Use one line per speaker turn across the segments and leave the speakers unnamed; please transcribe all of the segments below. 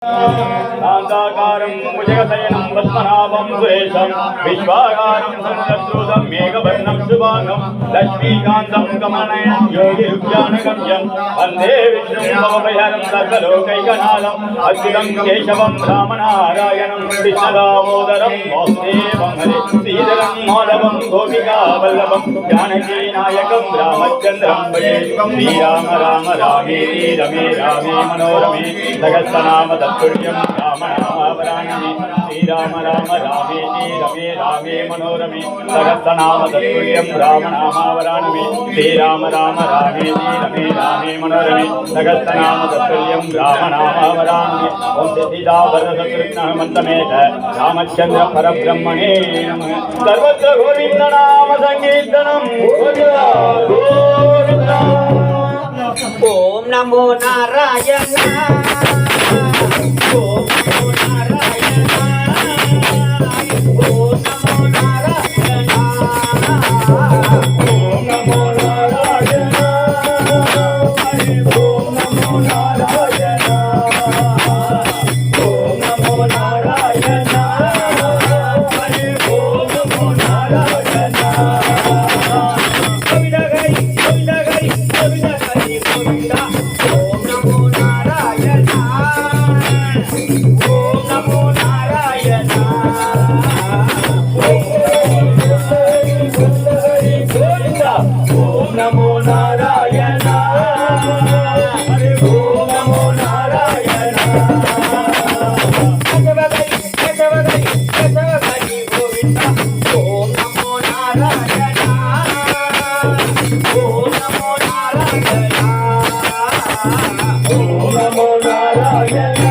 शांताकारं भुजगशयनं पद्मनाभं सुरेशं विश्वाकारं संरक्षुतं मेघवर्णं शुभांगं लक्ष्मीकान्तं कमलनयनं योगिरुज्ञानगम्यं वन्दे विष्णुं भवभयहरं सर्वलोकैकनाथम् अच्युतं केशवं रामनारायणं कृष्णदामोदरं वासुदेवं हरे श्रीधरं माधवं गोपिकावल्लभं जानकीनायकं रामचन्द्रं भजे श्रीराम राम रामेति रमे रामे मनोरमे जगत्सनाम तत्पुण्यं राम नामावराणि श्रीराम राम रामेति रमे रामे मनोरमे जगत्सनाम तत्पुण्यं राम नामावराणि श्रीराम राम रामेति रमे रामे मनोरमे जगत्सनाम तत्पुण्यं राम नामावराणि ओं सीतावरदशकृष्णमन्तमेत रामचन्द्र परब्रह्मणे नमः सर्वत्र गोविन्द नाम संकीर्तनं
ओम नमो नारायण ओम नमो नारायण ओम नमो नारायण
ओम नमो नारायण ओम नमो नारायण ओम नमो नारायण ओम नमो नारायण
गोविंदा गई गोविंदा गई गोविंदा गई गोविंदा ओम नमो नारायण ओम नमो नारायण
ओम नमो नारायण हरे ओम नमो नारायण
केशव गई गोविंदा ओम नमो नारायण ओम नमो नारायण
ओम नमो नारायण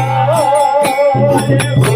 हरे